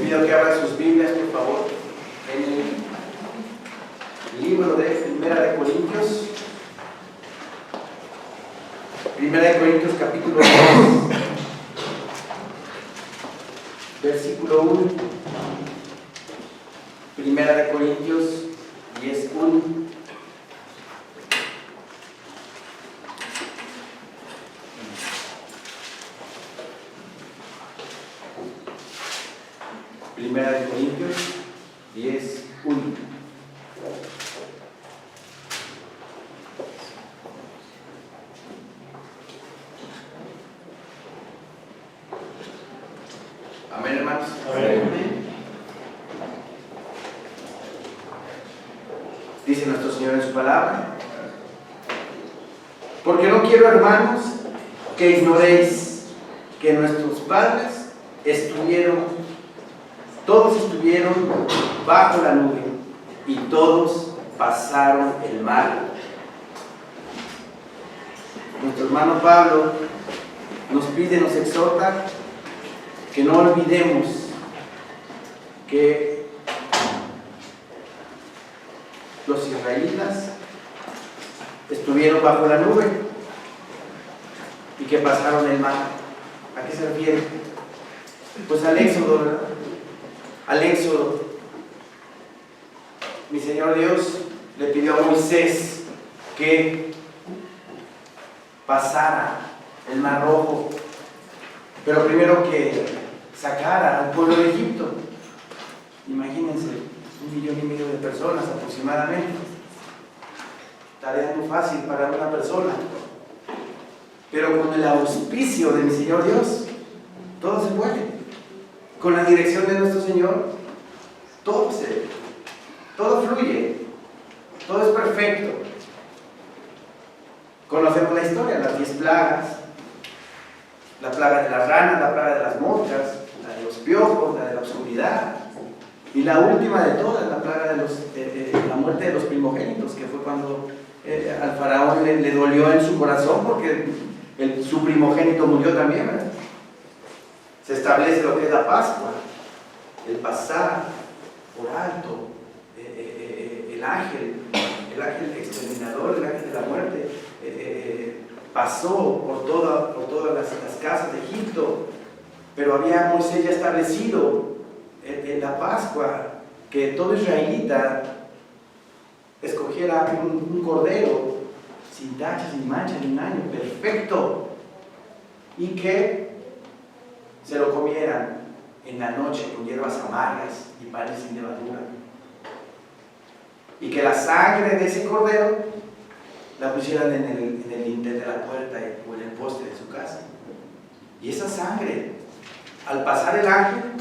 pido que abran sus Biblias, por favor, en el libro de Primera de Corintios. Primera de Corintios, capítulo 10, versículo 1. Primera de Corintios 10, 1. Primera de Corintios 10, 1. Amén, hermanos. Amén. Dice nuestro Señor en su palabra: porque no quiero, hermanos, que ignoréis que nuestros padres todos estuvieron bajo la nube y todos pasaron el mar. Nuestro hermano Pablo nos pide, nos exhorta que no olvidemos que los israelitas estuvieron bajo la nube y que pasaron el mar. ¿A qué se refiere? Pues al Éxodo, ¿verdad? Al Éxodo. Mi Señor Dios le pidió a Moisés que pasara el Mar Rojo, pero primero que sacara al pueblo de Egipto. Imagínense, 1,5 millones de personas aproximadamente. Tarea muy fácil para una persona, pero con el auspicio de mi Señor Dios, todo se puede. Con la dirección de nuestro Señor, todo fluye, todo es perfecto. Conocemos la historia, las 10 plagas, la plaga de las ranas, la plaga de las moscas, la de los piojos, la de la oscuridad, y la última de todas, la plaga de la muerte de los primogénitos, que fue cuando al faraón le dolió en su corazón porque su primogénito murió también, ¿verdad? Se establece lo que es la Pascua, el pasar por alto, el ángel exterminador, el ángel de la muerte, pasó por todas las casas de Egipto, pero había Moisés ya establecido en la Pascua que todo israelita escogiera un cordero sin tacha, sin mancha, ni un año, perfecto, y que se lo comieran en la noche con hierbas amargas y panes sin levadura, y que la sangre de ese cordero la pusieran en el dintel de la puerta o en el poste de su casa. Y esa sangre, al pasar el ángel,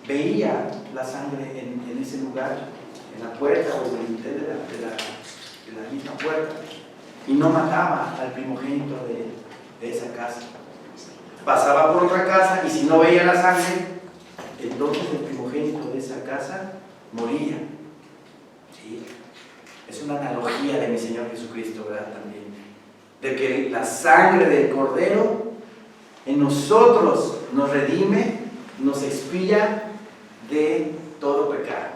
veía la sangre en ese lugar, en la puerta o en el dintel de la misma puerta, y no mataba al primogénito de esa casa. Pasaba por otra casa y si no veía la sangre, entonces el primogénito de esa casa moría. ¿Sí? Es una analogía de mi Señor Jesucristo, ¿verdad? También, de que la sangre del Cordero en nosotros nos redime, nos expía de todo pecado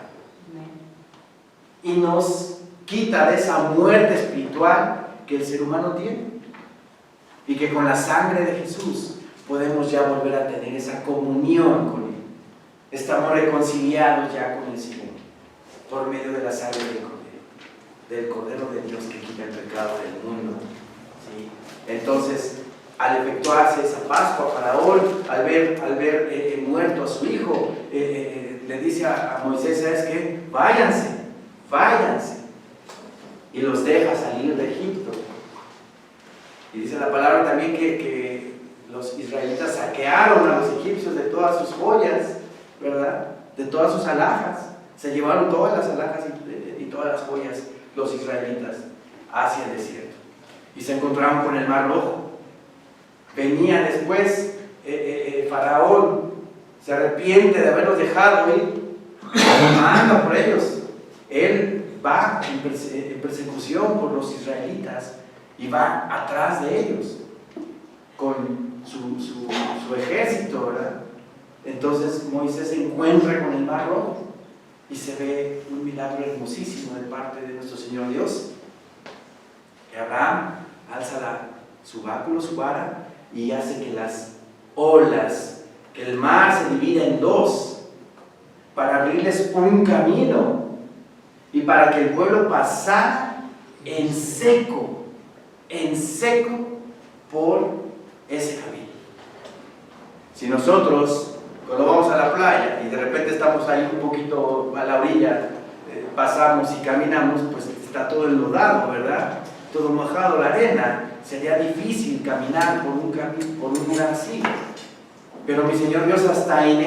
y nos quita de esa muerte espiritual que el ser humano tiene, y que con la sangre de Jesús podemos ya volver a tener esa comunión con Él. Estamos reconciliados ya con el Señor por medio de la sangre del Cordero de Dios que quita el pecado del mundo. ¿Sí? Entonces, al efectuarse esa Pascua, Faraón, al ver muerto a su hijo, le dice a Moisés: ¿sabes qué? Váyanse, y los deja salir de Egipto. Y dice la palabra también que los israelitas saquearon a los egipcios de todas sus joyas, ¿verdad? De todas sus alhajas. Se llevaron todas las alhajas y todas las joyas los israelitas hacia el desierto. Y se encontraron con el Mar Rojo. Venía después Faraón, se arrepiente de haberlos dejado ir, manda por ellos. Él va en persecución por los israelitas y va atrás de ellos con su ejército, ¿verdad? Entonces Moisés se encuentra con el Mar Rojo y se ve un milagro hermosísimo de parte de nuestro Señor Dios. Que Abraham alza su báculo, su vara, y hace que las olas, que el mar se divida en dos, para abrirles un camino y para que el pueblo pasara en seco por ese camino. Si nosotros, cuando vamos a la playa y de repente estamos ahí un poquito a la orilla, pasamos y caminamos, pues está todo enlodado, ¿verdad? Todo mojado, la arena. Sería difícil caminar por un lugar así. Pero mi Señor Dios hasta en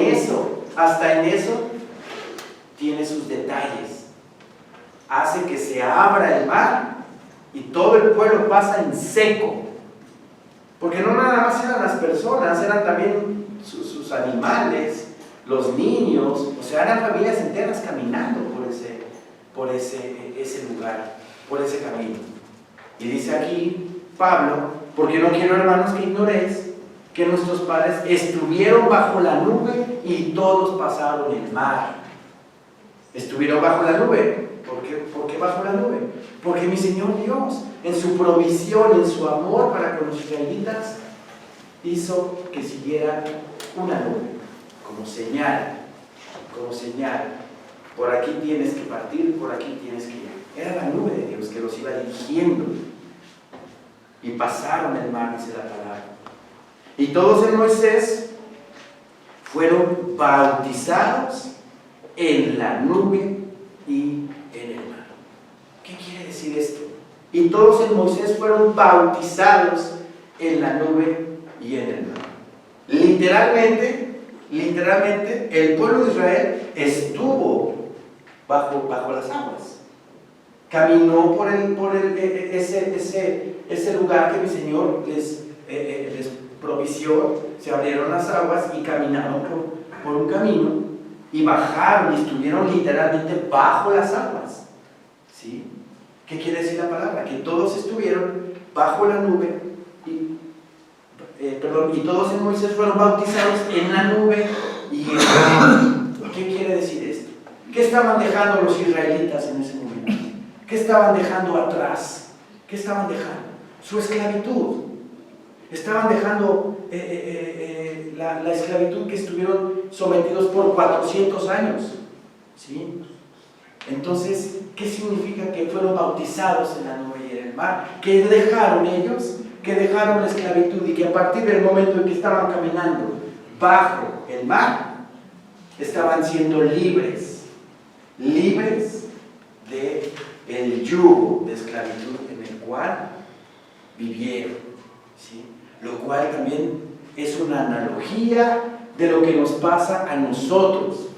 eso tiene sus detalles. Hace que se abra el mar y todo el pueblo pasa en seco. Porque no nada más eran las personas, eran también sus animales, los niños, o sea, eran familias enteras caminando por ese lugar, por ese camino. Y dice aquí Pablo, porque no quiero, hermanos, que ignoréis que nuestros padres estuvieron bajo la nube y todos pasaron el mar. Estuvieron bajo la nube. ¿Por qué bajo la nube? Porque mi Señor Dios, en su provisión, en su amor para con los israelitas, hizo que siguiera una nube, como señal. Por aquí tienes que partir, por aquí tienes que ir. Era la nube de Dios que los iba dirigiendo. Y pasaron el mar, dice la palabra. Y todos en Moisés fueron bautizados en la nube y en el mar. ¿Qué quiere decir esto? Y todos en Moisés fueron bautizados en la nube y en el mar. Literalmente, el pueblo de Israel estuvo bajo las aguas. Caminó por ese lugar que mi Señor les propició. Se abrieron las aguas y caminaron por un camino y bajaron y estuvieron literalmente bajo las aguas. ¿Sí? ¿Qué quiere decir la palabra? Que todos estuvieron bajo la nube y todos en Moisés fueron bautizados en la nube y en el mar. ¿Qué quiere decir esto? ¿Qué estaban dejando los israelitas en ese momento? ¿Qué estaban dejando atrás? ¿Qué estaban dejando? Su esclavitud. Estaban dejando la esclavitud que estuvieron sometidos por 400 años. ¿Sí? Entonces, ¿qué significa que fueron bautizados en la nube y en el mar? ¿Qué dejaron ellos? Que dejaron la esclavitud y que a partir del momento en que estaban caminando bajo el mar, estaban siendo libres del yugo de esclavitud en el cual vivieron. ¿Sí? Lo cual también es una analogía de lo que nos pasa a nosotros.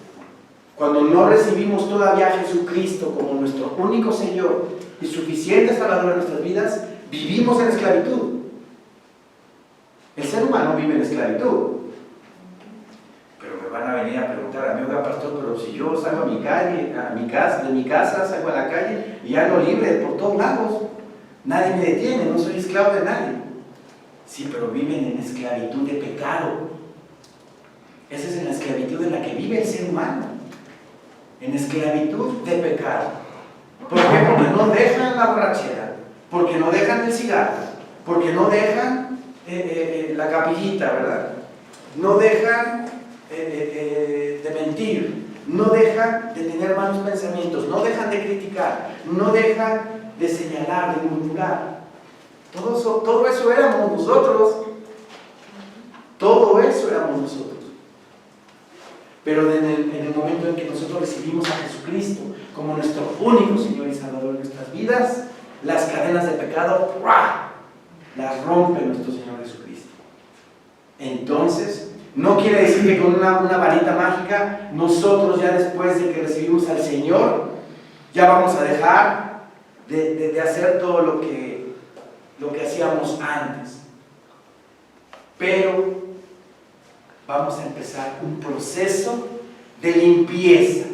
Cuando no recibimos todavía a Jesucristo como nuestro único Señor y suficiente Salvador en nuestras vidas, vivimos en esclavitud. El ser humano vive en esclavitud. Pero me van a venir a preguntar a mí, oiga, pastor, pero si yo salgo a mi calle, de mi casa, salgo a la calle y ando libre por todos lados, nadie me detiene, no soy esclavo de nadie. Sí, pero viven en esclavitud de pecado. Esa es la esclavitud en la que vive el ser humano. En esclavitud de pecado. ¿Por qué? Porque no dejan la borrachera, porque no dejan el cigarro, porque no dejan la capillita, ¿verdad? No dejan de mentir, no dejan de tener malos pensamientos, no dejan de criticar, no dejan de señalar, de murmurar. Todo eso éramos nosotros. Todo eso éramos nosotros. Pero en el momento en que nosotros recibimos a Jesucristo como nuestro único Señor y Salvador en nuestras vidas, las cadenas de pecado las rompe nuestro Señor Jesucristo. Entonces, no quiere decir que con una varita mágica nosotros ya después de que recibimos al Señor ya vamos a dejar de hacer todo lo que hacíamos antes. Pero vamos a empezar un proceso de limpieza.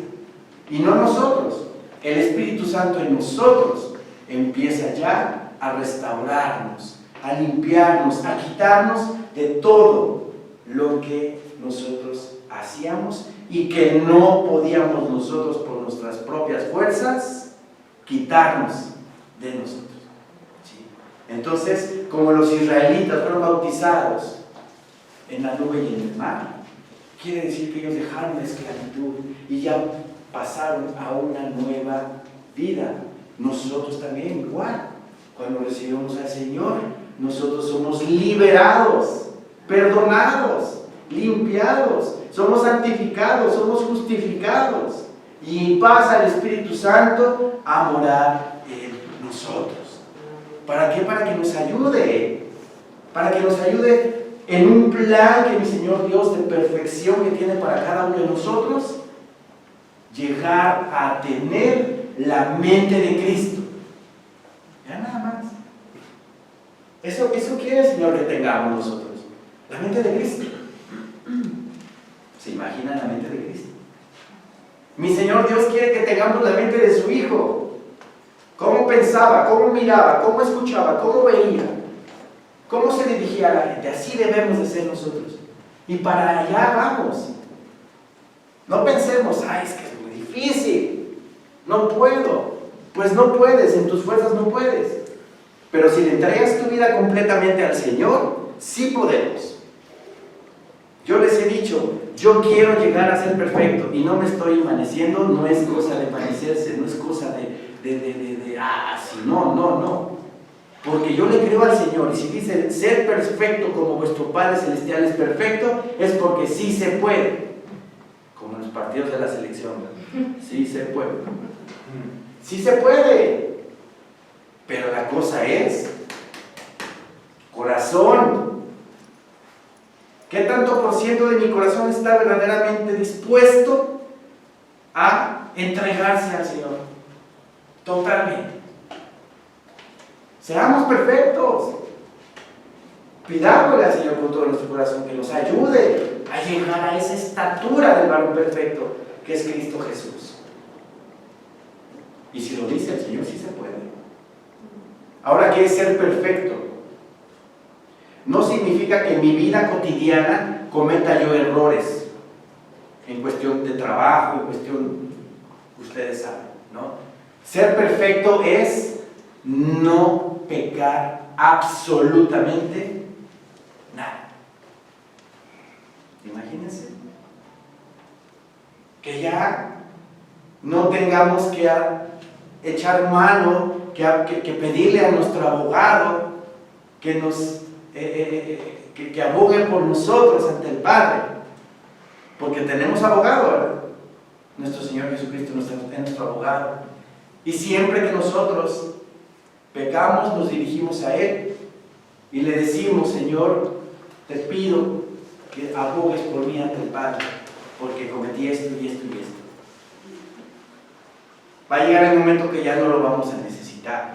Y no nosotros, el Espíritu Santo en nosotros empieza ya a restaurarnos, a limpiarnos, a quitarnos de todo lo que nosotros hacíamos. hacíamos y que no podíamos nosotros por nuestras propias fuerzas quitarnos de nosotros. ¿Sí? Entonces, como los israelitas fueron bautizados en la nube y en el mar, quiere decir que ellos dejaron la esclavitud y ya pasaron a una nueva vida. Nosotros también igual, cuando recibimos al Señor, nosotros somos liberados, perdonados, limpiados, somos santificados, somos justificados, y pasa el Espíritu Santo a morar en nosotros. ¿Para qué? Para que nos ayude, en un plan que mi Señor Dios de perfección que tiene para cada uno de nosotros, llegar a tener la mente de Cristo. Ya nada más. Eso quiere el Señor que tengamos nosotros, la mente de Cristo. ¿Se imaginan la mente de Cristo? Mi Señor Dios quiere que tengamos la mente de su Hijo. ¿Cómo pensaba? ¿Cómo miraba? ¿Cómo escuchaba? ¿Cómo veía? ¿Cómo se dirigía a la gente? Así debemos de ser nosotros. Y para allá vamos. No pensemos, ay, es que es muy difícil, no puedo. Pues no puedes, en tus fuerzas no puedes. Pero si le entregas tu vida completamente al Señor, sí podemos. Yo les he dicho, yo quiero llegar a ser perfecto y no me estoy envaneciendo, no es cosa de envanecerse, no es cosa no. Porque yo le creo al Señor, y si dice ser perfecto como vuestro Padre Celestial es perfecto, es porque sí se puede. Como en los partidos de la selección, sí se puede. Sí se puede. Pero la cosa es corazón. ¿Qué tanto por ciento de mi corazón está verdaderamente dispuesto a entregarse al Señor? Totalmente. Seamos perfectos. Pidámosle al Señor con todo nuestro corazón que nos ayude a llegar a esa estatura del varón perfecto que es Cristo Jesús. Y si lo dice el Señor, sí se puede. Ahora, ¿qué es ser perfecto? No significa que en mi vida cotidiana cometa yo errores en cuestión de trabajo, en cuestión, ustedes saben, ¿no? Ser perfecto es no pecar absolutamente nada. Imagínense que ya no tengamos que echar mano, que pedirle a nuestro abogado que nos que abogue por nosotros ante el Padre, porque tenemos abogado, ¿verdad? Nuestro Señor Jesucristo es nuestro abogado, y siempre que nosotros pecamos nos dirigimos a Él y le decimos: Señor, te pido que abogues por mí ante el Padre, porque cometí esto y esto y esto. Va a llegar el momento que ya no lo vamos a necesitar,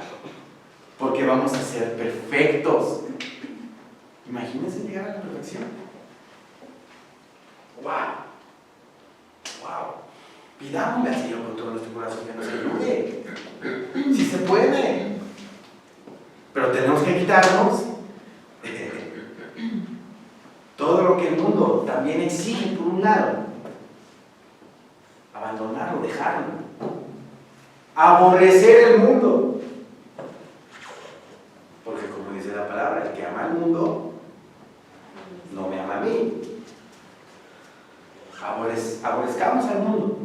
porque vamos a ser perfectos. Imagínense llegar a la perfección. ¡Wow! Pidámosle al Señor con todo nuestro corazón que nos ayude. Si se puede. Pero tenemos que quitarnos todo lo que el mundo también exige por un lado. Abandonarlo, dejarlo. Aborrecer el mundo. Porque como dice la palabra, el que ama al mundo no me ama a mí. Aborrezcamos al mundo.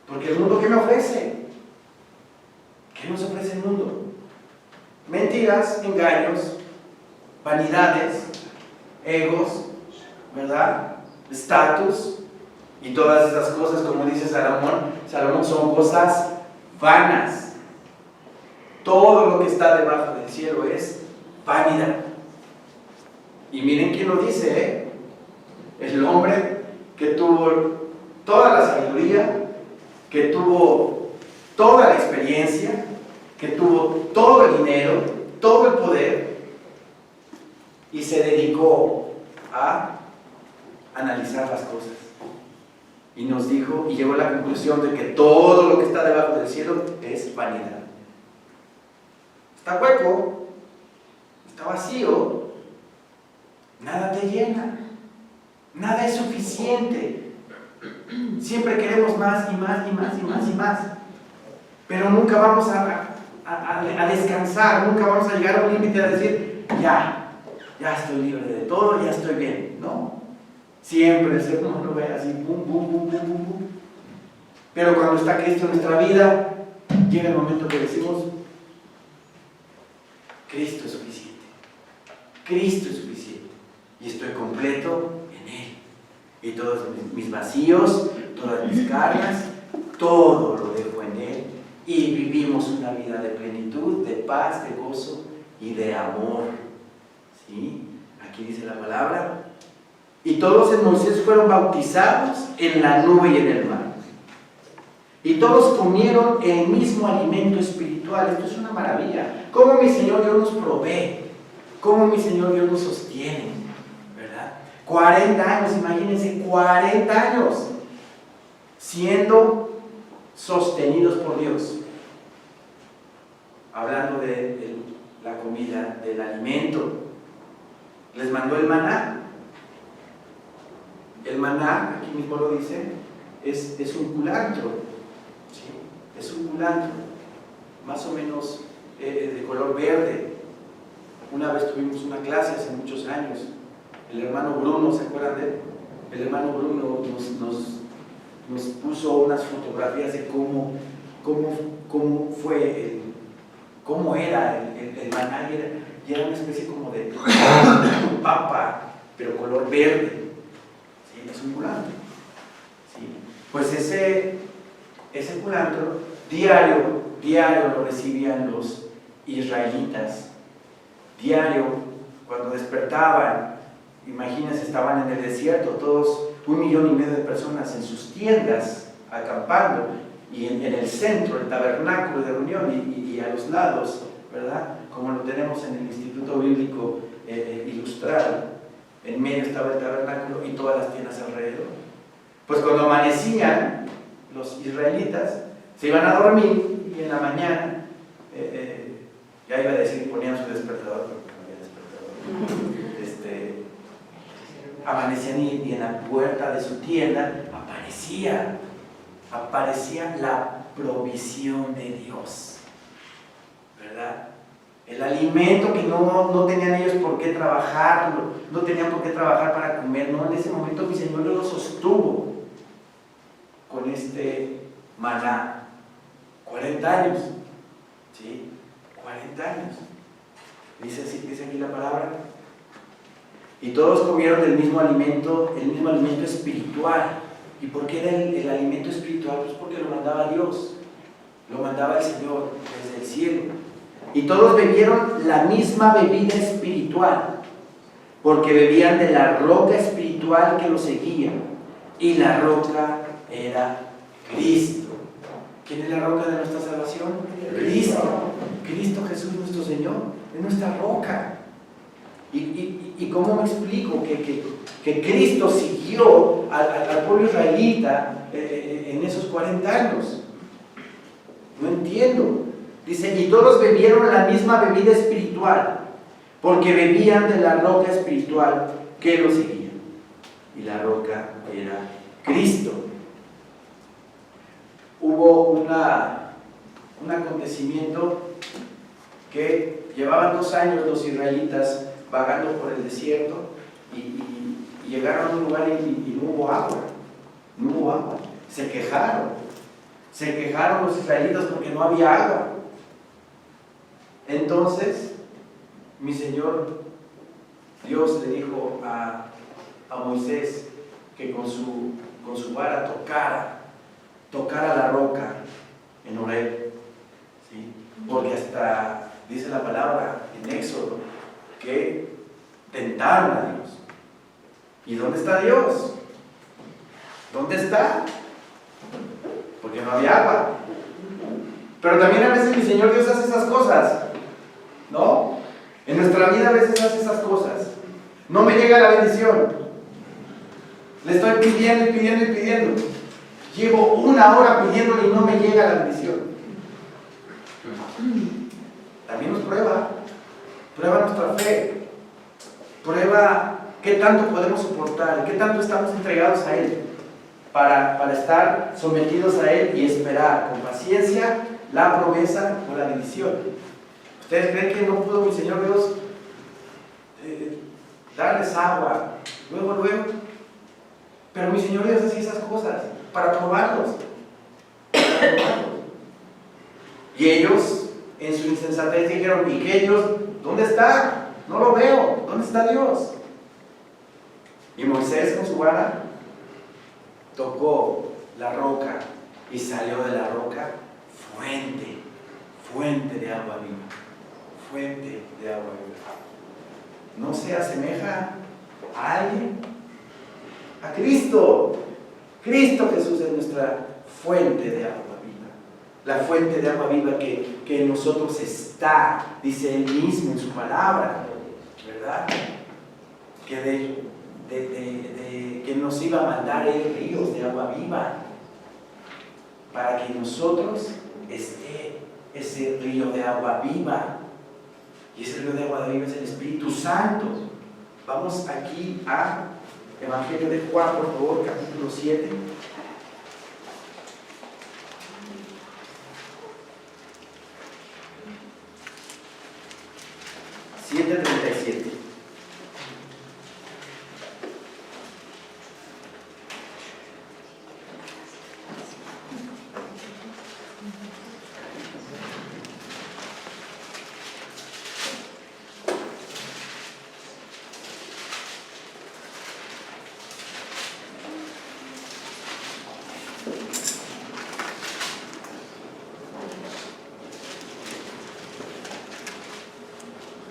Porque el mundo, ¿qué me ofrece? ¿Qué nos ofrece el mundo? Mentiras, engaños, vanidades, egos, ¿verdad? Estatus y todas esas cosas, como dice Salomón son cosas vanas. Todo lo que está debajo del cielo es vanidad. Y miren quién lo dice, ¿eh? El hombre que tuvo toda la sabiduría, que tuvo toda la experiencia, que tuvo todo el dinero, todo el poder, y se dedicó a analizar las cosas. Y nos dijo, y llegó a la conclusión de que todo lo que está debajo del cielo es vanidad. Está hueco, está vacío, nada te llena. Nada es suficiente. Siempre queremos más y más y más y más y más. Pero nunca vamos a descansar, nunca vamos a llegar a un límite a decir, ya estoy libre de todo, ya estoy bien. No. Siempre el ser humano ve así, pum, pum, pum, pum, pum, pum. Pero cuando está Cristo en nuestra vida, llega el momento que decimos, Cristo es suficiente. Cristo es suficiente. Y estoy completo en Él. Y todos mis vacíos, todas mis cargas, todo lo dejo en Él. Y vivimos una vida de plenitud, de paz, de gozo y de amor. ¿Sí? Aquí dice la palabra. Y todos en Moisés fueron bautizados en la nube y en el mar. Y todos comieron el mismo alimento espiritual. Esto es una maravilla. Cómo mi Señor Dios nos provee. Cómo mi Señor Dios nos sostiene. ¿Verdad? 40 años, imagínense, 40 años siendo sostenidos por Dios. Hablando de la comida, del alimento. Les mandó el maná. El maná, aquí mismo lo dice, es un culantro. ¿Sí? Es un culantro, más o menos de color verde. Una vez tuvimos una clase hace muchos años. El hermano Bruno, ¿se acuerdan de él? El hermano Bruno nos puso unas fotografías de cómo era el maná, y era una especie como de papa, pero color verde. ¿Sí? Es un culantro. ¿Sí? Pues ese culantro diario lo recibían los israelitas. Diario, cuando despertaban, imagínense, estaban en el desierto, todos, 1,5 millones de personas en sus tiendas, acampando, y en el centro, el tabernáculo de reunión, y a los lados, ¿verdad? Como lo tenemos en el Instituto Bíblico Ilustrado, en medio estaba el tabernáculo y todas las tiendas alrededor. Pues cuando amanecían, los israelitas se iban a dormir, y en la mañana, ya iba a decir, ponían su despertador, pero no había despertador. Amanecían y en la puerta de su tienda aparecía la provisión de Dios, ¿verdad? El alimento que no tenían ellos por qué trabajarlo, no tenían por qué trabajar para comer, no, en ese momento mi Señor lo sostuvo con este maná. 40 años, ¿sí? 40 años. Dice aquí la palabra. Y todos comieron del mismo alimento, el mismo alimento espiritual. ¿Y por qué era el alimento espiritual? Pues porque lo mandaba Dios, lo mandaba el Señor desde el cielo. Y todos bebieron la misma bebida espiritual, porque bebían de la roca espiritual que los seguía. Y la roca era Cristo. ¿Quién es la roca de nuestra salvación? Cristo. Cristo Jesús nuestro Señor, es nuestra roca. ¿Y cómo me explico que Cristo siguió al pueblo israelita en esos 40 años? No entiendo. Dice, y todos bebieron la misma bebida espiritual, porque bebían de la roca espiritual que los seguía. Y la roca era Cristo. Hubo un acontecimiento que llevaban 2 años los israelitas vagando por el desierto y llegaron a un lugar y no hubo agua. No hubo agua. Se quejaron los israelitas porque no había agua. Entonces, mi Señor Dios le dijo a Moisés que con su vara tocara la roca en Horeb, ¿sí? Porque hasta dice la palabra en Éxodo que tentaron a Dios. ¿Y dónde está Dios? ¿Dónde está? Porque no había agua. Pero también a veces mi Señor Dios hace esas cosas, ¿no? En nuestra vida a veces hace esas cosas. No me llega la bendición. Le estoy pidiendo y pidiendo y pidiendo. Llevo 1 hora pidiéndole y no me llega la bendición. También nos prueba nuestra fe, prueba ¿Qué tanto podemos soportar? ¿Qué tanto estamos entregados a Él para estar sometidos a Él y esperar con paciencia la promesa o la bendición? ¿Ustedes creen que no pudo mi Señor Dios darles agua luego? Pero mi Señor Dios hacía esas cosas para probarlos. Y ellos, en su insensatez, dijeron: ¿y qué Dios? ¿Dónde está? No lo veo. ¿Dónde está Dios? Y Moisés, con su vara, tocó la roca y salió de la roca fuente de agua viva. Fuente de agua viva. ¿No se asemeja a alguien? A Cristo. Cristo Jesús es nuestra fuente de agua viva. La fuente de agua viva que en nosotros está, dice Él mismo en su palabra, ¿verdad? Que que nos iba a mandar Él ríos de agua viva para que en nosotros esté ese río de agua viva. Y ese río de agua viva es el Espíritu Santo. Vamos aquí a Evangelio de Juan, por favor, capítulo 7. (7:37).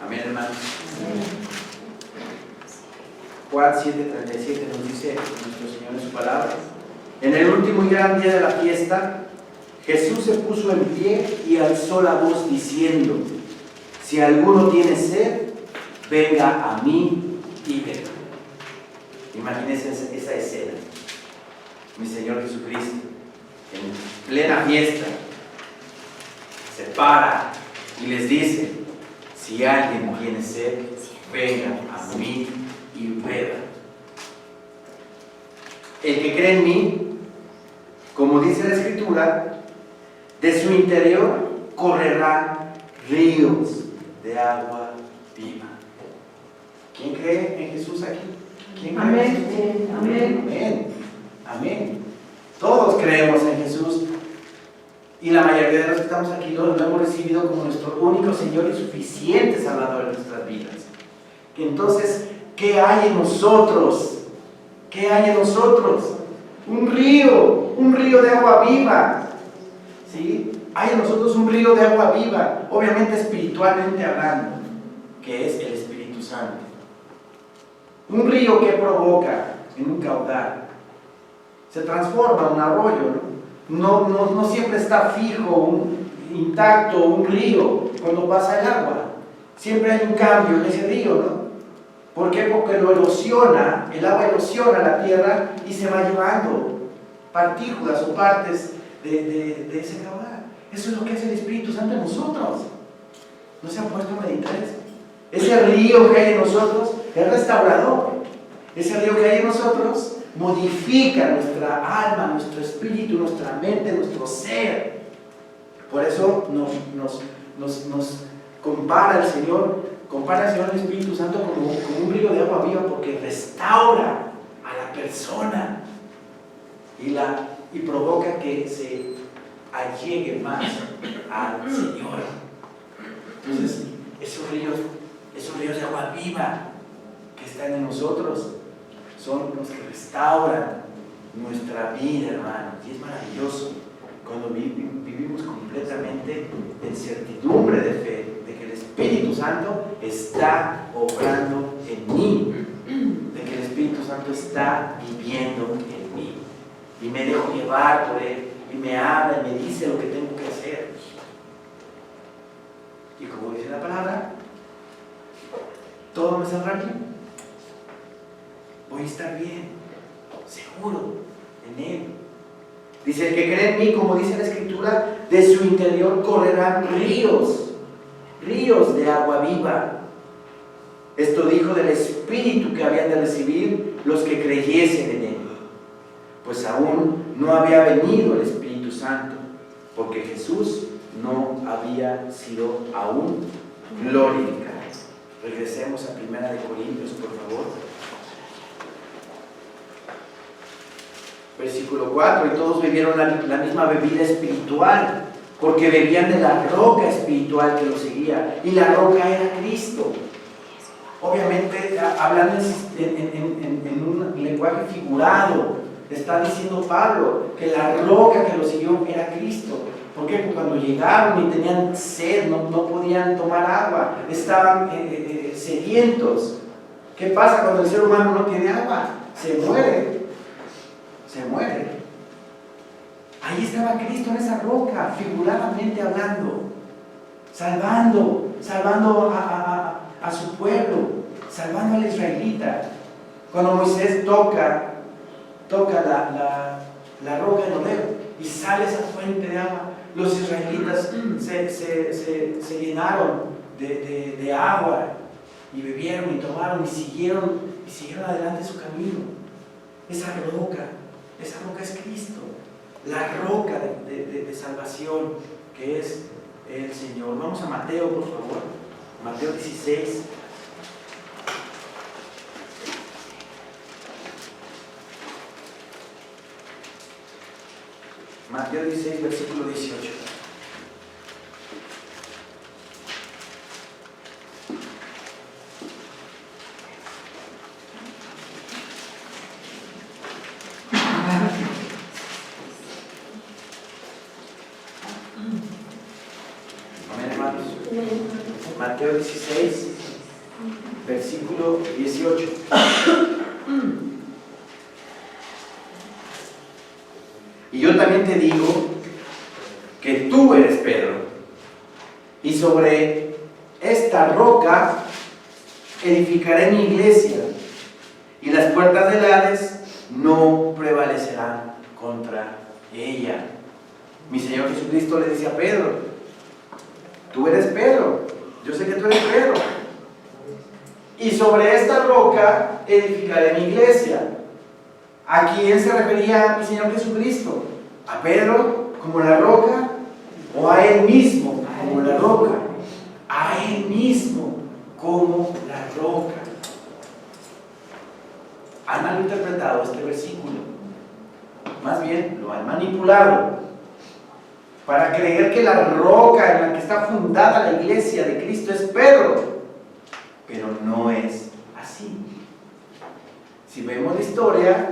Amén, hermanos. Juan 7:37 nos dice nuestro Señor en su palabra: en el último y gran día de la fiesta, Jesús se puso en pie y alzó la voz diciendo: si alguno tiene sed, venga a mí y beba. Imagínense esa escena. Mi Señor Jesucristo, en plena fiesta, se para y les dice: si alguien tiene sed, venga a mí y beba. El que cree en mí, como dice la Escritura, de su interior correrán ríos de agua viva. ¿Quién cree en Jesús aquí? ¿Quién cree en Jesús? Amén. Amén. Amén. Todos creemos en Jesús. Y la mayoría de los que estamos aquí lo hemos recibido como nuestro único Señor y suficiente Salvador en nuestras vidas. Entonces, ¿qué hay en nosotros? ¿Qué hay en nosotros? Un río de agua viva. ¿Sí? Hay en nosotros un río de agua viva, obviamente espiritualmente hablando, que es el Espíritu Santo. Un río que provoca en un caudal, se transforma en un arroyo, ¿no? No siempre está fijo, intacto un río cuando pasa el agua. Siempre hay un cambio en ese río, ¿no? ¿Por qué? Porque lo erosiona, el agua erosiona la tierra y se va llevando partículas o partes de ese caudal. Eso es lo que hace el Espíritu Santo en nosotros. ¿No se han puesto a meditar eso? Ese río que hay en nosotros es restaurador. Ese río que hay en nosotros modifica nuestra alma, nuestro espíritu, nuestra mente, nuestro ser. Por eso nos compara el Señor el Espíritu Santo como un río de agua viva, porque restaura a la persona y provoca que se allegue más al Señor. Entonces, esos ríos de agua viva que están en nosotros son los que restauran nuestra vida, hermanos. Y es maravilloso cuando vivimos completamente en certidumbre de fe, de que el Espíritu Santo está obrando en mí, de que el Espíritu Santo está viviendo en mí. Y me dejo llevar por Él, y me habla y me dice lo que tengo que hacer. Y como dice la palabra, todo me saldrá bien. Voy a estar bien, seguro en Él. Dice: el que cree en mí, como dice la Escritura, de su interior correrán ríos de agua viva. Esto dijo del Espíritu Espíritu que habían de recibir los que creyesen en Él, pues aún no había venido el Espíritu Santo, porque Jesús no había sido aún glorificado. Regresemos a 1 Corintios, por favor. Versículo 4: y todos bebieron la misma bebida espiritual, porque bebían de la roca espiritual que los seguía, y la roca era Cristo. Obviamente, hablando en un lenguaje figurado, está diciendo Pablo que la roca que los siguió era Cristo. ¿Por qué? Porque cuando llegaron y tenían sed, no podían tomar agua, estaban sedientos. ¿Qué pasa cuando el ser humano no tiene agua? Se muere. Se muere. Ahí estaba Cristo en esa roca, figuradamente hablando, salvando a su pueblo, salvando al israelita. Cuando Moisés toca la roca en Horeb y sale esa fuente de agua, los israelitas se llenaron de agua y bebieron y tomaron y siguieron adelante su camino. Esa roca es Cristo, la roca de salvación que es el Señor. Vamos a Mateo, por favor. Mateo 16. Mateo 16, versículo 18. Amén, hermanos. Mateo 16, versículo 18. Y yo también te digo que tú eres Pedro, y sobre esta roca edificaré mi iglesia, y las puertas del Hades no prevalecerán contra ella. Mi Señor Jesucristo le dice a Pedro: tú eres Pedro, yo sé que tú eres Pedro, y sobre esta roca edificaré mi iglesia. ¿A quién se refería mi Señor Jesucristo? ¿A Pedro como la roca? ¿O a Él mismo como la roca? A Él mismo como la roca. Han malinterpretado este versículo. Más bien, lo han manipulado para creer que la roca en la que está fundada la iglesia de Cristo es Pedro. Pero no es así. Si vemos la historia,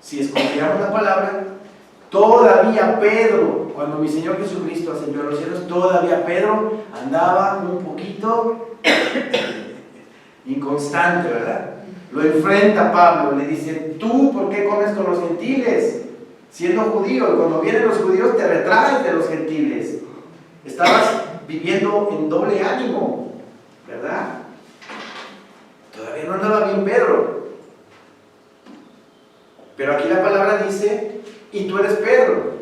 si escudriñamos la palabra, todavía Pedro, cuando mi Señor Jesucristo ascendió a los cielos, todavía Pedro andaba un poquito inconstante, ¿verdad? Lo enfrenta Pablo, le dice: tú, ¿por qué comes con los gentiles? Siendo judío, y cuando vienen los judíos te retraes de los gentiles. Estabas viviendo en doble ánimo, ¿verdad? Todavía no andaba bien Pedro. Pero aquí la palabra dice: y tú eres Pedro,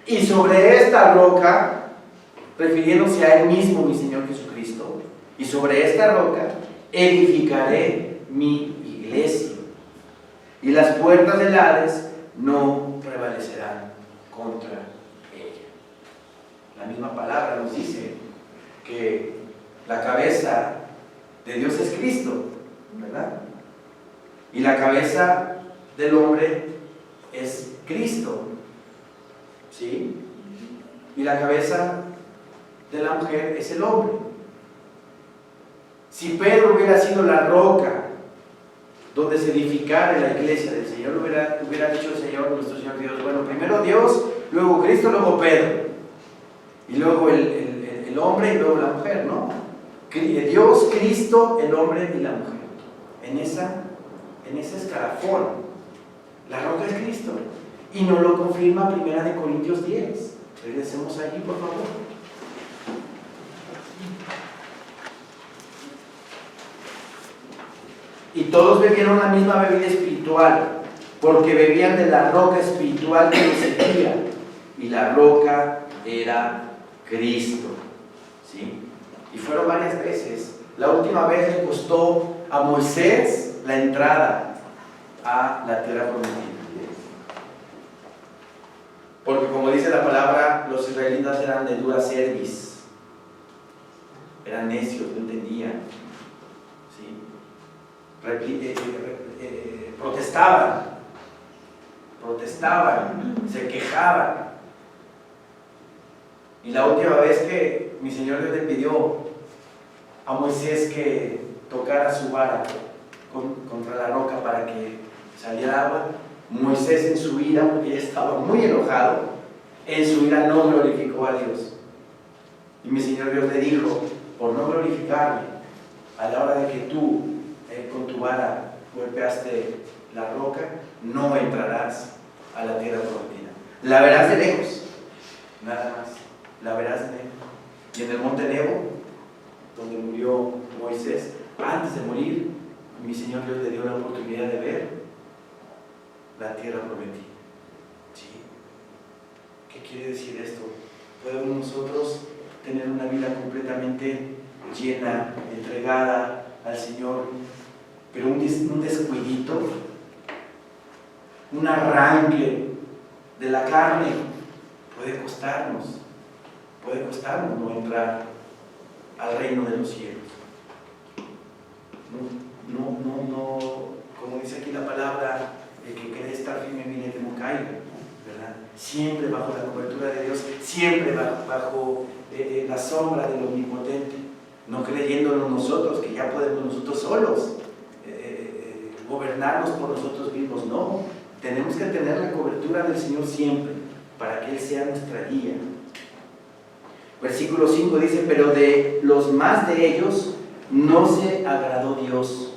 y sobre esta roca, refiriéndose a Él mismo, mi Señor Jesucristo, y sobre esta roca edificaré mi iglesia, y las puertas del Hades no prevalecerán contra ella. La misma palabra nos dice que la cabeza de Dios es Cristo, ¿verdad? Y la cabeza del hombre es Cristo, ¿sí? Y la cabeza de la mujer es el hombre. Si Pedro hubiera sido la roca donde se edificara la iglesia del Señor, hubiera dicho el Señor, nuestro Señor Dios: bueno, primero Dios, luego Cristo, luego Pedro, y luego el hombre y luego la mujer, ¿no? Dios, Cristo, el hombre y la mujer. En ese escalafón, la roca es Cristo. Y nos lo confirma 1 Corintios 10. Regresemos allí, por favor. Y todos bebieron la misma bebida espiritual, porque bebían de la roca espiritual que los seguía, y la roca era Cristo, ¿sí? Y fueron varias veces. La última vez le costó a Moisés la entrada a la tierra prometida. Porque como dice la palabra, los israelitas eran de dura cerviz, eran necios, no entendían, ¿sí? Protestaban, se quejaban. Y la última vez que mi Señor Dios le pidió a Moisés que tocara su vara contra la roca para que saliera agua, Moisés en su ira, porque él estaba muy enojado, en su ira no glorificó a Dios. Y mi Señor Dios le dijo, por no glorificarme, a la hora de que tú con tu vara golpeaste la roca, no entrarás a la tierra prometida. La verás de lejos, nada más, la verás de lejos. Y en el monte Nebo, donde murió Moisés, antes de morir, mi Señor Dios le dio la oportunidad de ver la tierra prometida. ¿Sí? ¿Qué quiere decir esto? Podemos nosotros tener una vida completamente llena, entregada al Señor, pero un descuidito, un arranque de la carne puede costarnos no entrar al reino de los cielos. No, como dice aquí la palabra, el que quiere estar firme, mire que no caiga, ¿verdad? Siempre bajo la cobertura de Dios, siempre bajo la sombra del Omnipotente, no creyéndonos nosotros que ya podemos nosotros solos gobernarnos por nosotros mismos. No, tenemos que tener la cobertura del Señor siempre, para que Él sea nuestra guía. Versículo 5 dice, pero de los más de ellos no se agradó Dios,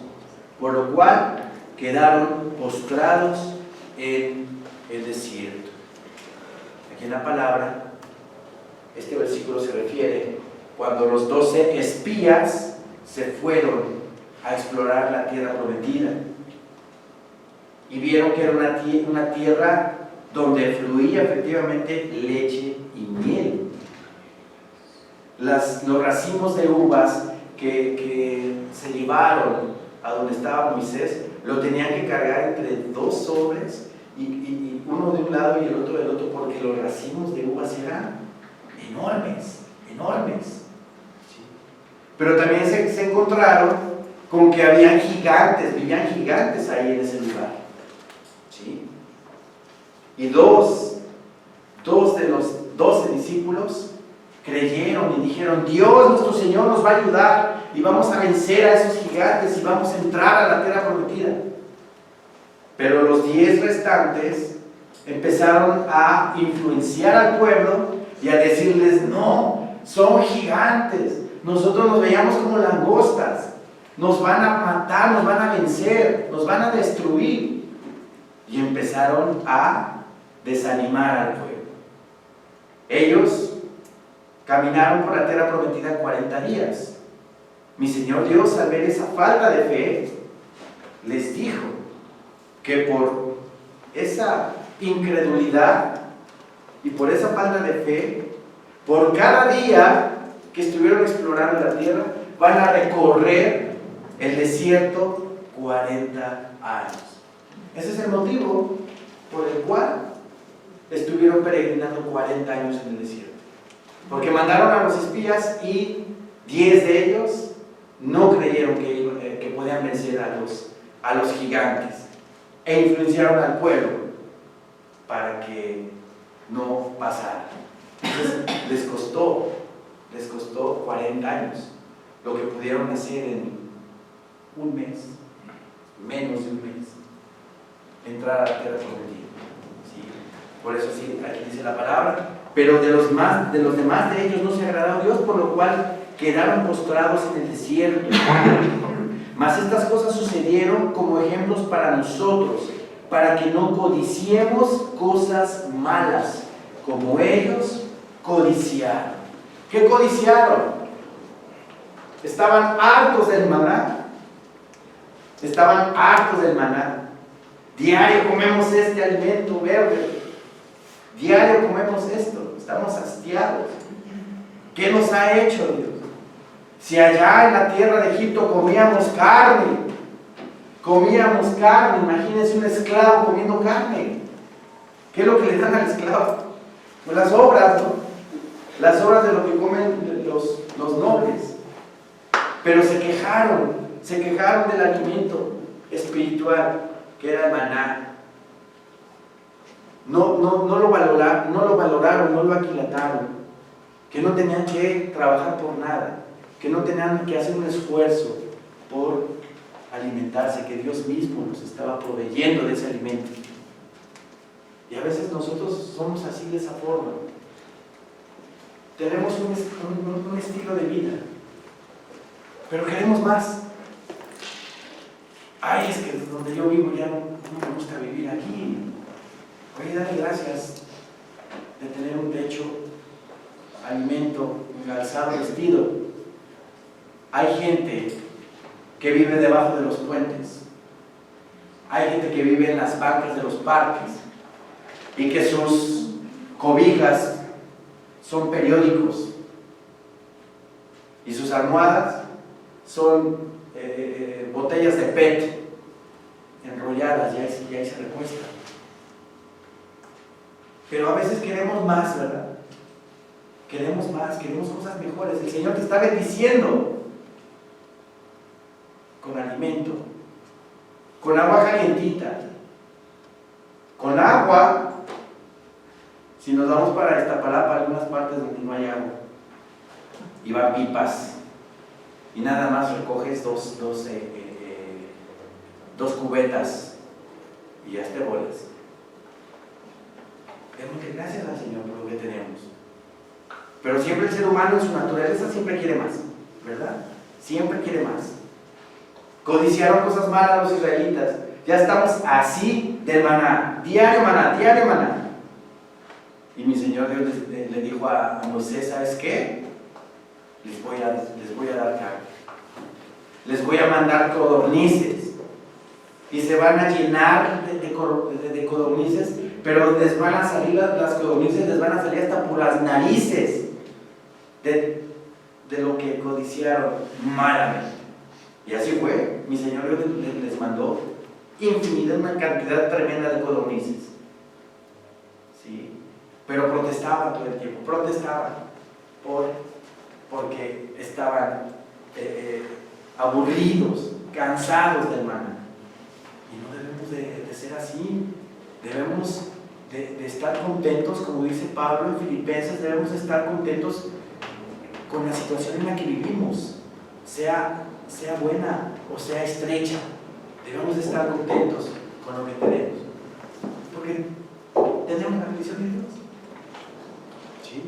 por lo cual quedaron postrados en el desierto. Aquí en la palabra, este versículo se refiere cuando los 12 espías se fueron a explorar la tierra prometida y vieron que era una tierra donde fluía efectivamente leche y miel. Los racimos de uvas que se llevaron a donde estaba Moisés, lo tenían que cargar entre 2 hombres y uno de un lado y el otro del otro, porque los racimos de uvas eran enormes. ¿Sí? Pero también se encontraron con que habían vivían gigantes ahí en ese lugar. ¿Sí? Y dos de los 12 discípulos creyeron y dijeron, Dios nuestro Señor nos va a ayudar y vamos a vencer a esos gigantes y vamos a entrar a la tierra prometida. Pero los 10 restantes empezaron a influenciar al pueblo y a decirles, no, son gigantes, nosotros nos veíamos como langostas, nos van a matar, nos van a vencer, nos van a destruir. Y empezaron a desanimar al pueblo. Ellos caminaron por la tierra prometida 40 días. Mi Señor Dios, al ver esa falta de fe, les dijo que por esa incredulidad y por esa falta de fe, por cada día que estuvieron explorando la tierra, van a recorrer el desierto 40 años. Ese es el motivo por el cual estuvieron peregrinando 40 años en el desierto. Porque mandaron a los espías y 10 de ellos no creyeron que podían vencer a los gigantes e influenciaron al pueblo para que no pasara. Entonces les costó 40 años lo que pudieron hacer en un mes, menos de un mes, entrar a la tierra prometida. ¿Sí? Por eso sí, aquí dice la palabra, pero de los demás de ellos no se agradó Dios, por lo cual quedaron postrados en el desierto. Mas estas cosas sucedieron como ejemplos para nosotros, para que no codiciemos cosas malas, como ellos codiciaron. ¿Qué codiciaron? Estaban hartos del maná. Diario comemos este alimento verde. Diario comemos esto. Estamos hastiados. ¿Qué nos ha hecho Dios? Si allá en la tierra de Egipto comíamos carne, Comíamos carne, imagínense un esclavo comiendo carne. ¿Qué es lo que le dan al esclavo? Pues las obras, ¿no? Las obras de lo que comen los nobles. Pero se quejaron del alimento espiritual que era el maná. No lo valoraron, no lo aquilataron, que no tenían que trabajar por nada, que no tenían que hacer un esfuerzo por alimentarse, que Dios mismo nos estaba proveyendo de ese alimento. Y a veces nosotros somos así, de esa forma. Tenemos un estilo de vida, pero queremos más. Ay, es que donde yo vivo ya no me gusta vivir aquí. Voy a darle gracias de tener un techo, alimento, calzado, vestido. Hay gente que vive debajo de los puentes. Hay gente que vive en las bancas de los parques y que sus cobijas son periódicos y sus almohadas son botellas de PET enrolladas y ahí se recuestan. Pero a veces queremos más, ¿verdad? Queremos más, queremos cosas mejores. El Señor te está bendiciendo con alimento, con agua calientita, con agua. Si nos vamos para Iztapalapa, algunas partes donde no hay agua, y van pipas, y nada más recoges dos cubetas y ya te bolas. Démosle gracias al Señor por lo que tenemos. Pero siempre el ser humano en su naturaleza siempre quiere más, ¿verdad? Siempre quiere más. Codiciaron cosas malas los israelitas. Ya estamos así del maná, diario maná, diario maná. Y mi Señor Dios le dijo a Moisés, ¿sabes qué? Les voy a dar carne. Les voy a mandar codornices. Y se van a llenar de codornices, pero les van a salir las codornices, les van a salir hasta por las narices de lo que codiciaron malamente. Y así fue. Mi Señor les mandó infinidad, una cantidad tremenda de codornices. ¿Sí? Pero protestaban todo el tiempo, porque estaban aburridos, cansados del maná. Y no debemos de ser así. Debemos de estar contentos, como dice Pablo en Filipenses, debemos de estar contentos con la situación en la que vivimos, sea buena o sea estrecha. Debemos de estar contentos con lo que tenemos, porque tenemos la bendición de Dios. ¿Sí?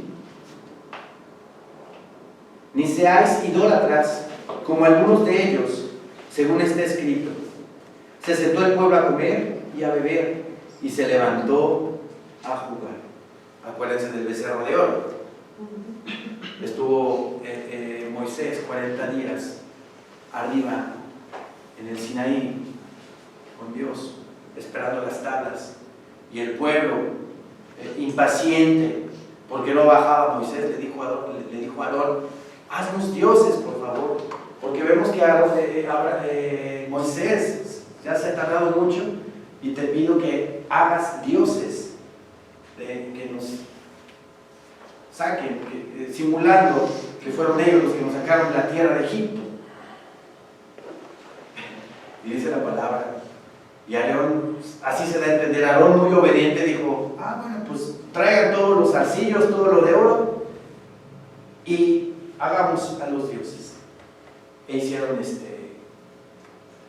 Ni seáis idólatras como algunos de ellos, según está escrito. Se sentó el pueblo a comer y a beber y se levantó a jugar. Acuérdense del becerro de oro. Estuvo Moisés 40 días arriba en el Sinaí con Dios, esperando las tablas, y el pueblo impaciente porque no bajaba. Moisés le dijo a Aarón, haznos dioses, por favor, porque vemos que Moisés ya se ha tardado mucho, y te pido que hagas dioses que nos saquen, simulando que fueron ellos los que nos sacaron de la tierra de Egipto. Y dice la palabra, y Aarón, así se da a entender, Aarón muy obediente dijo, bueno, pues traigan todos los arcillos, todo lo de oro, y hagamos a los dioses. E hicieron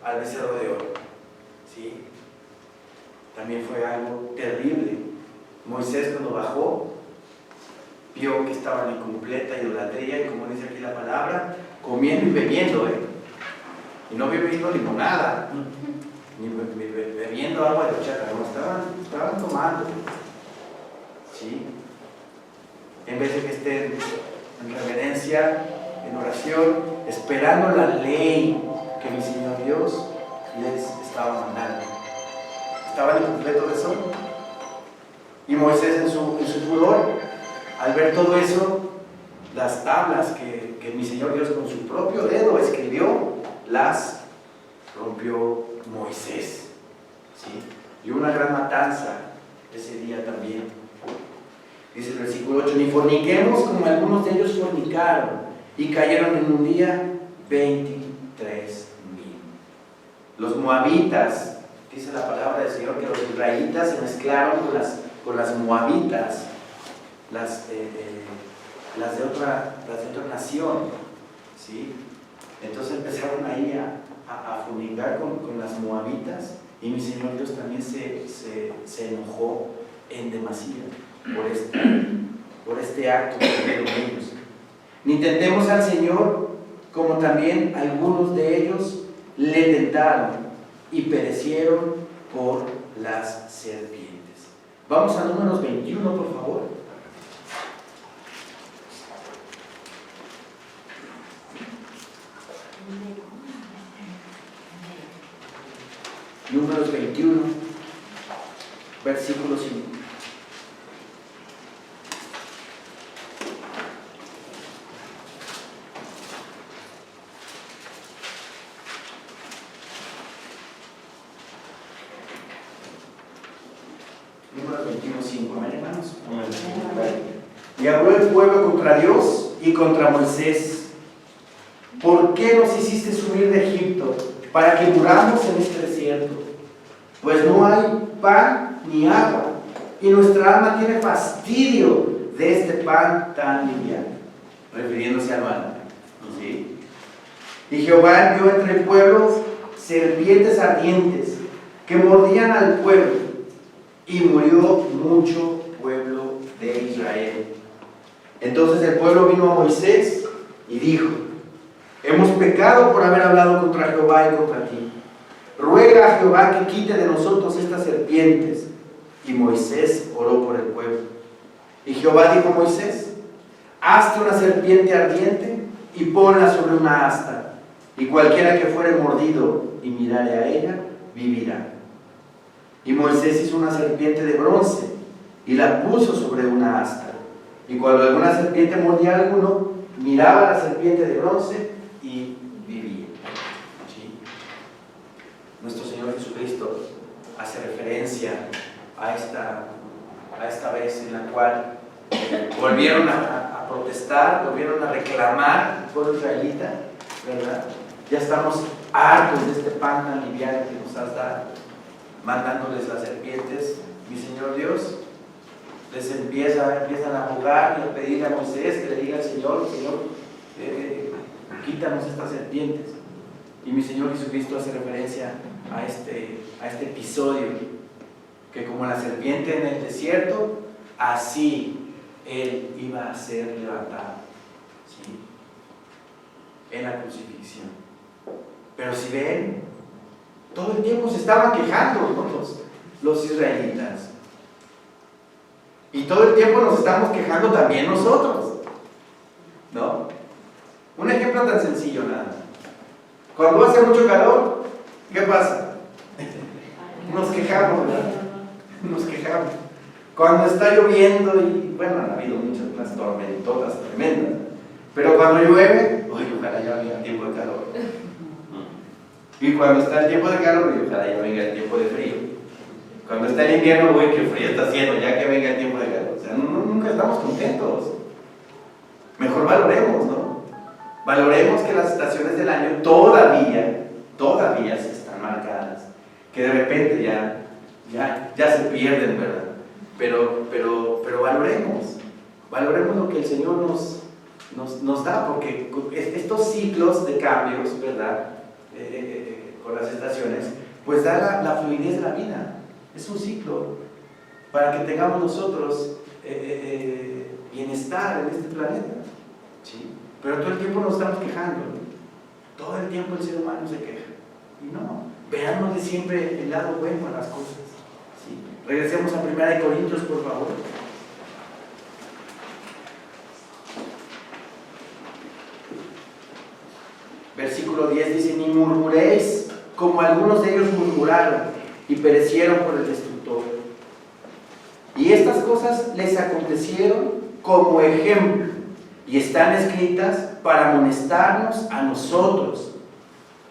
al becerro de oro. ¿Sí? También fue algo terrible. Moisés, cuando bajó, vio que estaban en completa idolatría, y como dice aquí la palabra, comiendo y bebiendo, y no bebiendo limonada, ni bebiendo agua de horchata, no, estaban tomando. ¿Sí? En vez de que estén en reverencia, en oración, esperando la ley que mi Señor Dios les estaba mandando. Estaban en completo desorden. Y Moisés en su furor, al ver todo eso, las tablas que mi Señor Dios con su propio dedo escribió, las rompió Moisés, ¿sí? Y una gran matanza ese día también. Dice el versículo 8: ni forniquemos como algunos de ellos fornicaron, y cayeron en un día 23,000. Los moabitas, dice la palabra del Señor, que los israelitas se mezclaron con las moabitas, las de otra nación, ¿sí? Entonces empezaron ahí a fornicar con las moabitas, y mi Señor Dios también se enojó en demasía por este acto que hicieron ellos. Ni tentemos al Señor, como también algunos de ellos le tentaron y perecieron por las serpientes. Vamos a Números 21, por favor. Números 21, versículo 5. Números 21:5. Amén, hermanos. Y habló el pueblo contra Dios y contra Moisés: ¿por qué nos hiciste subir de Egipto para que muramos en este desierto? Pues no hay pan ni agua, y nuestra alma tiene fastidio de este pan tan liviano. Refiriéndose al maná, ¿sí? Y Jehová envió entre el pueblo serpientes ardientes que mordían al pueblo, y murió mucho pueblo de Israel. Entonces el pueblo vino a Moisés y dijo: hemos pecado por haber hablado contra Jehová y contra ti. Ruega a Jehová que quite de nosotros estas serpientes. Y Moisés oró por el pueblo. Y Jehová dijo a Moisés: hazte una serpiente ardiente y ponla sobre una asta, y cualquiera que fuere mordido y mirare a ella, vivirá. Y Moisés hizo una serpiente de bronce y la puso sobre una asta. Y cuando alguna serpiente mordía a alguno, miraba a la serpiente de bronce y vivía. ¿Sí? Nuestro Señor Jesucristo hace referencia a esta vez en la cual volvieron a protestar, volvieron a reclamar al pueblo israelita, ¿verdad? Ya estamos hartos de este pan tan liviano que nos has dado, mandándoles las serpientes. Mi Señor Dios les empiezan a jugar y a pedirle a Moisés que le diga al Señor: quítanos estas serpientes. Y mi Señor Jesucristo hace referencia a este episodio, que como la serpiente en el desierto, así Él iba a ser levantado, ¿sí?, en la crucifixión. Pero si ven, todo el tiempo se estaban quejando, ¿no?, los israelitas. Y todo el tiempo nos estamos quejando también nosotros, ¿no? Un ejemplo tan sencillo, nada. Cuando hace mucho calor, ¿qué pasa? Nos quejamos, ¿verdad? Nos quejamos. Cuando está lloviendo, y bueno, han habido muchas tormentotas tremendas, pero cuando llueve, ojalá ya venga el tiempo de calor. Y cuando está el tiempo de calor, ojalá ya venga el tiempo de frío. Cuando está el invierno, qué frío está haciendo, ya que venga el tiempo de calor. O sea, nunca estamos contentos. Mejor valoremos, ¿no? Valoremos que las estaciones del año todavía se están marcadas, que de repente ya se pierden, ¿verdad? Pero valoremos lo que el Señor nos da, porque estos ciclos de cambios, ¿verdad?, con las estaciones, pues da la fluidez de la vida. Es un ciclo para que tengamos nosotros bienestar en este planeta, ¿sí? Pero todo el tiempo nos estamos quejando, ¿no? Todo el tiempo el ser humano se queja. Y no, veamos de siempre el lado bueno a las cosas, ¿sí? Regresemos a 1 Corintios, por favor. Versículo 10 dice: ni murmuréis como algunos de ellos murmuraron y perecieron por el destructor. Y estas cosas les acontecieron como ejemplo, y están escritas para amonestarnos a nosotros.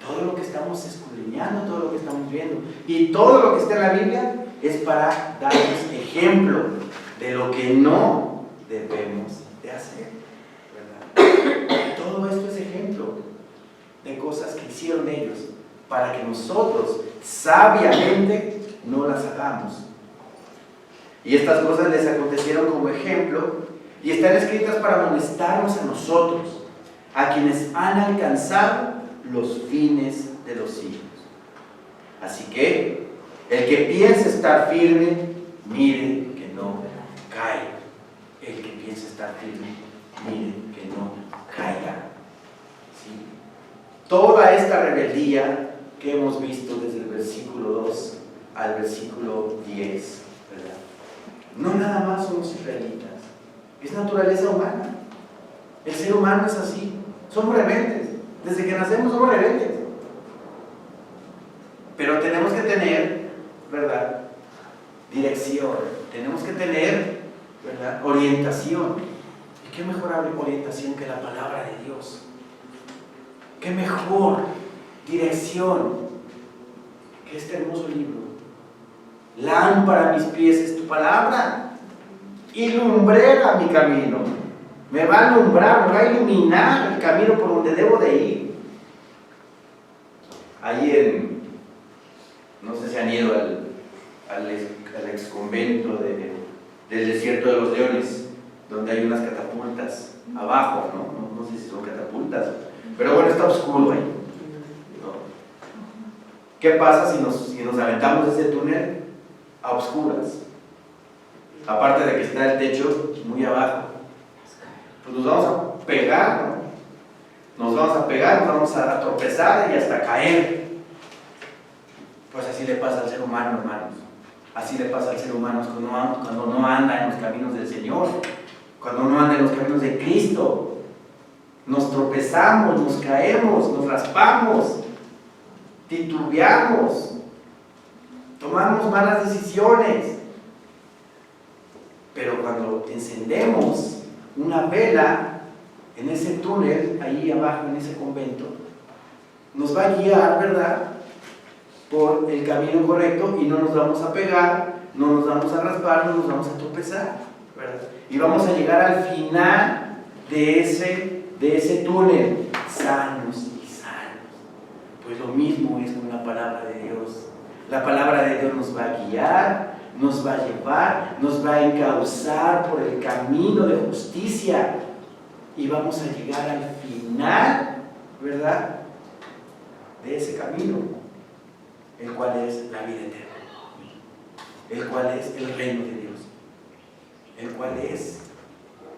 todo lo que estamos escudriñando, todo lo que estamos viendo y todo lo que está en la Biblia es para darnos ejemplo de lo que no debemos de hacer, ¿verdad? Todo esto es ejemplo de cosas que hicieron ellos para que nosotros sabiamente no las hagamos. Y estas cosas les acontecieron como ejemplo y están escritas para amonestarnos a nosotros, a quienes han alcanzado los fines de los siglos. Así que el que piense estar firme, mire que no caiga. El que piense estar firme, mire que no caiga. ¿Sí? Toda esta rebeldía que hemos visto desde el versículo 2 al versículo 10, ¿verdad? No nada más somos israelitas, es naturaleza humana. El ser humano es así, somos rebeldes, desde que nacemos somos rebeldes. Pero tenemos que tener, ¿verdad?, dirección, tenemos que tener, ¿verdad?, orientación. ¿Y qué mejor orientación que la palabra de Dios? ¿Qué mejor dirección que este hermoso libro? Lámpara a mis pies es tu palabra y lumbrera mi camino. Me va a alumbrar, me va a iluminar el camino por donde debo de ir. Ahí no sé si han ido al ex convento del desierto de los leones, donde hay unas catapultas abajo, no sé si son catapultas, pero bueno, está oscuro ahí, ¿no? ¿Qué pasa si nos aventamos de ese túnel a oscuras? Aparte de que está el techo muy abajo, pues nos vamos a pegar, ¿no? Nos vamos a pegar, nos vamos a tropezar y hasta caer. Pues así le pasa al ser humano, hermanos. Así le pasa al ser humano cuando no anda en los caminos del Señor, cuando no anda en los caminos de Cristo. Nos tropezamos, nos caemos, nos raspamos, titubeamos, tomamos malas decisiones. Pero cuando encendemos una vela en ese túnel, ahí abajo en ese convento, nos va a guiar, ¿verdad?, por el camino correcto y no nos vamos a pegar, no nos vamos a raspar, no nos vamos a tropezar, ¿verdad? Y vamos a llegar al final de ese túnel, sanos y sanos. Pues lo mismo es con la palabra de Dios. La palabra de Dios nos va a guiar, nos va a llevar, nos va a encauzar por el camino de justicia y vamos a llegar al final, ¿verdad?, de ese camino, el cual es la vida eterna, el cual es el reino de Dios, el cual es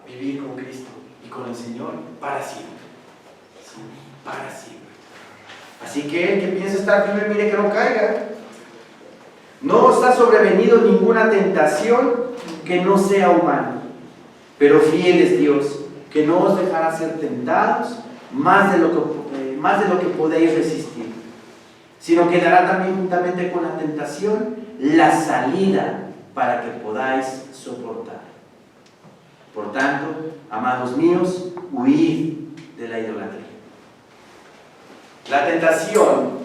vivir con Cristo y con el Señor para siempre, ¿sí?, para siempre. Así que el que piensa estar firme, mire que no caiga. No os ha sobrevenido ninguna tentación que no sea humana, pero fiel es Dios, que no os dejará ser tentados más de lo que podéis resistir, sino que dará también juntamente con la tentación la salida para que podáis soportar. Por tanto, amados míos, huid de la idolatría. La tentación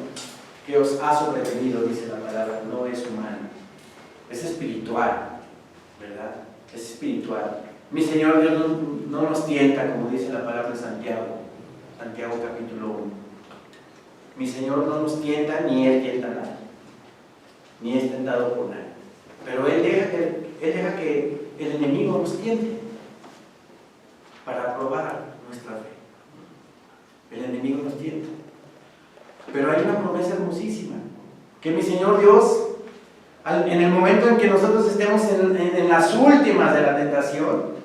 que os ha sobrevenido, dice la palabra, no es humana, es espiritual, ¿verdad? Es espiritual. Mi Señor Dios no nos tienta, como dice la palabra de Santiago capítulo 1. Mi Señor no nos tienta, ni Él tienta a nadie, ni es tentado por nadie. Pero Él deja que el enemigo nos tiente para probar nuestra fe. El enemigo nos tienta. Pero hay una promesa hermosísima, que mi Señor Dios, en el momento en que nosotros estemos en las últimas de la tentación,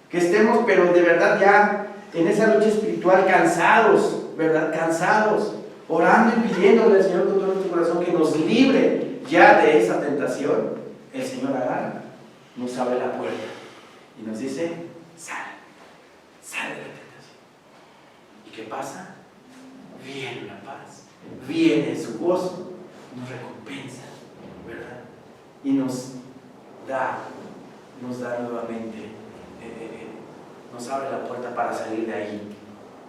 que estemos, pero de verdad ya en esa lucha espiritual cansados, ¿verdad? Cansados, orando y pidiéndole al Señor con todo nuestro corazón que nos libre ya de esa tentación, el Señor agarra, nos abre la puerta y nos dice: sal de la tentación. ¿Y qué pasa? Viene la paz, viene su gozo, nos recompensa, ¿verdad? Y nos da nuevamente, nos abre la puerta para salir de ahí,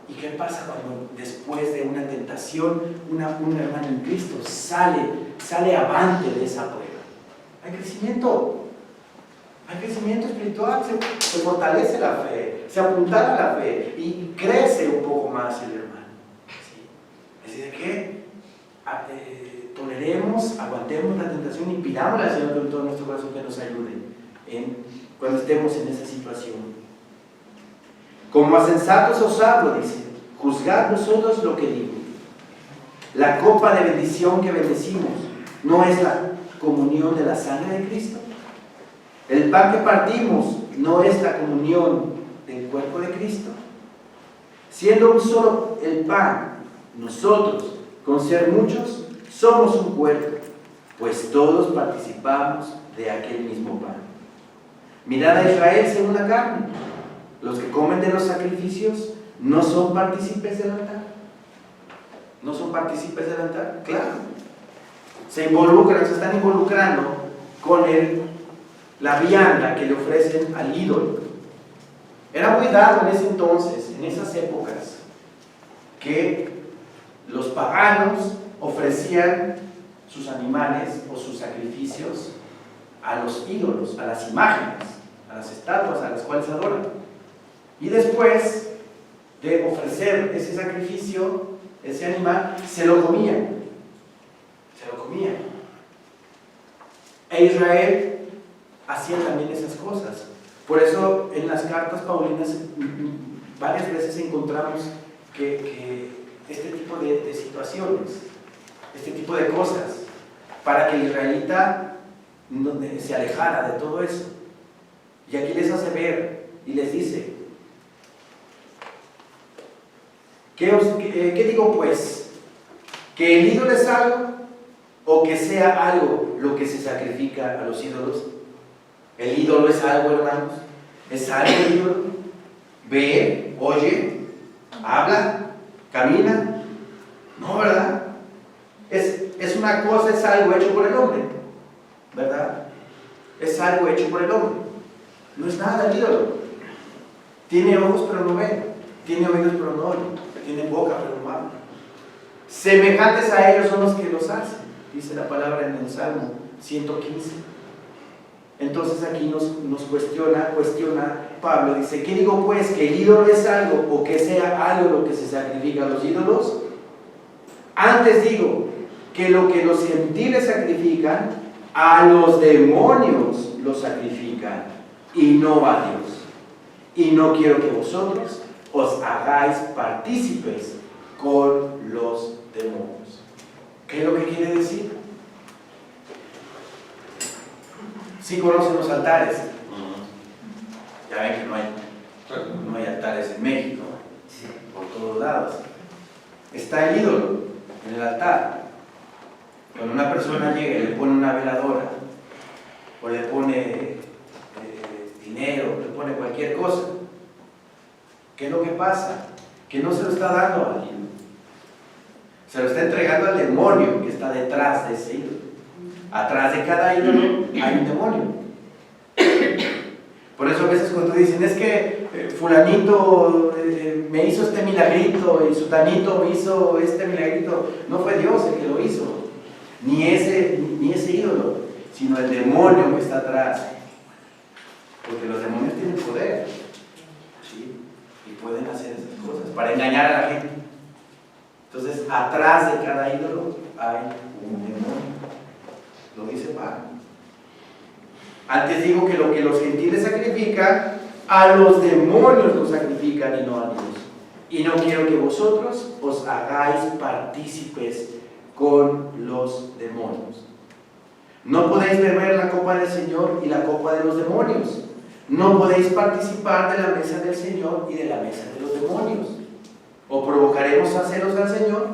¿Y qué pasa cuando después de una tentación, un hermano en Cristo sale avante de esa prueba? Hay crecimiento espiritual, se fortalece la fe, se apuntala la fe y crece un poco más el hermano. ¿Sí? Es decir, que toleremos, aguantemos la tentación y pidamos al Señor con todo nuestro corazón que nos ayude cuando estemos en esa situación. Como a sensatos os hablo, dice, juzgad vosotros lo que digo. La copa de bendición que bendecimos no es la comunión de la sangre de Cristo. El pan que partimos no es la comunión del cuerpo de Cristo. Siendo un solo el pan, nosotros, con ser muchos, somos un cuerpo, pues todos participamos de aquel mismo pan. Mirad a Israel según la carne. Los que comen de los sacrificios no son partícipes del altar. ¿No son partícipes del altar? Claro. Se están involucrando con la vianda que le ofrecen al ídolo. Era muy dado en ese entonces, en esas épocas, que los paganos ofrecían sus animales o sus sacrificios a los ídolos, a las imágenes, a las estatuas a las cuales adoran. Y después de ofrecer ese sacrificio, ese animal, se lo comían. E Israel hacía también esas cosas. Por eso en las cartas paulinas varias veces encontramos que este tipo de situaciones, este tipo de cosas, para que el israelita se alejara de todo eso. Y aquí les hace ver y les dice, ¿qué digo pues? ¿Que el ídolo es algo o que sea algo lo que se sacrifica a los ídolos? ¿El ídolo es algo, hermanos? ¿Es algo el ídolo? ¿Ve? ¿Oye? ¿Habla? ¿Camina? No, ¿verdad? Es una cosa, es algo hecho por el hombre, ¿verdad? Es algo hecho por el hombre. No es nada el ídolo. Tiene ojos pero no ve, tiene oídos pero no oye, tiene boca pero no habla. Semejantes a ellos son los que los hacen, dice la palabra en el Salmo 115. Entonces aquí nos cuestiona Pablo, dice, ¿qué digo pues? ¿Que el ídolo es algo o que sea algo lo que se sacrifica a los ídolos? Antes digo que lo que los gentiles sacrifican, a los demonios los sacrifican y no a Dios. Y no quiero que vosotros os hagáis partícipes con los demonios. ¿Qué es lo que quiere decir? Sí conocen los altares. Ya ven que no hay altares en México, por todos lados. Está el ídolo en el altar. Cuando una persona llega y le pone una veladora, o le pone dinero, le pone cualquier cosa, ¿qué es lo que pasa? Que no se lo está dando al ídolo, se lo está entregando al demonio que está detrás de ese ídolo. Atrás de cada ídolo hay un demonio. Por eso a veces cuando dicen, es que fulanito me hizo este milagrito y sutanito me hizo este milagrito, no fue Dios el que lo hizo, ni ese ídolo, sino el demonio que está atrás. Porque los demonios tienen poder, ¿sí? Y pueden hacer esas cosas para engañar a la gente. Entonces, atrás de cada ídolo hay un demonio. Lo dice Pablo. Antes digo que lo que los gentiles sacrifican, a los demonios los sacrifican y no a Dios. Y no quiero que vosotros os hagáis partícipes con los demonios. No podéis beber la copa del Señor y la copa de los demonios. No podéis participar de la mesa del Señor y de la mesa de los demonios. ¿O provocaremos a celos al Señor?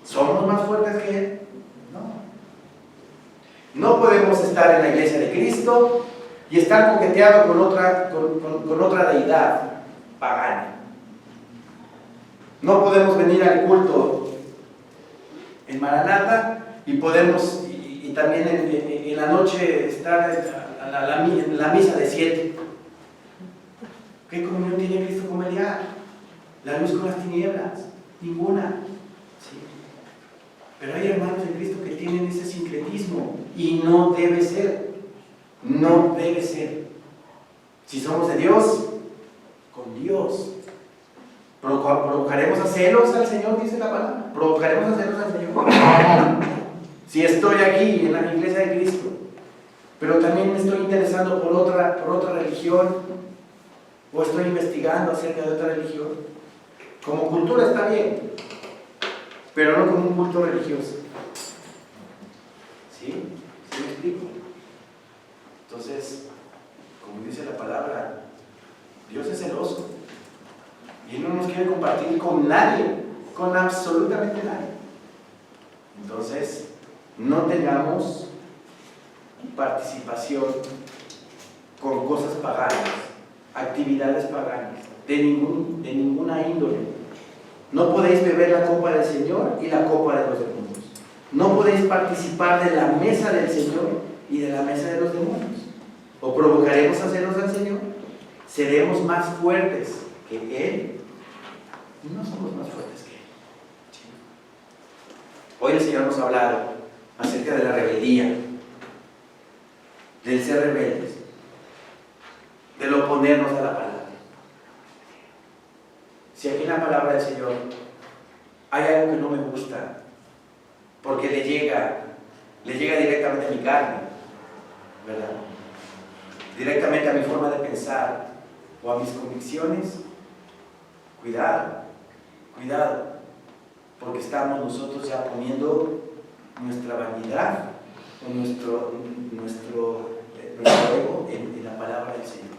¿Somos más fuertes que Él? No podemos estar en la iglesia de Cristo y estar coqueteando con otra deidad pagana. No podemos venir al culto en Maranatha y podemos y también en la noche estar en la misa de 7. ¿Qué comunión tiene Cristo con Belial? la luz con las tinieblas? Ninguna. ¿Sí? Pero hay hermanos en Cristo que tienen ese sincretismo y no debe ser. No debe ser. Si somos de Dios, con Dios. ¿Provocaremos a celos al Señor? Dice la palabra. ¿Provocaremos a celos al Señor? Si estoy aquí en la iglesia de Cristo, pero también me estoy interesando por otra religión, o estoy investigando acerca de otra religión, como cultura está bien, pero no como un culto religioso. ¿Sí? ¿Sí me explico? Entonces, como dice la palabra, Dios es celoso y Él no nos quiere compartir con nadie, con absolutamente nadie. Entonces, no tengamos participación con cosas paganas, actividades paganas, de ninguna índole. No podéis beber la copa del Señor y la copa de los demonios. No podéis participar de la mesa del Señor y de la mesa de los demonios. ¿O provocaremos a celos al Señor? ¿Seremos más fuertes que Él? No somos más fuertes que Él. Hoy el Señor nos ha hablado acerca de la rebeldía, del ser rebeldes, del oponernos a la palabra. Si aquí en la palabra del Señor hay algo que no me gusta, porque le llega directamente a mi carne, ¿verdad? Directamente a mi forma de pensar o a mis convicciones, cuidado, porque estamos nosotros ya poniendo nuestra vanidad o nuestro ego en la palabra del Señor.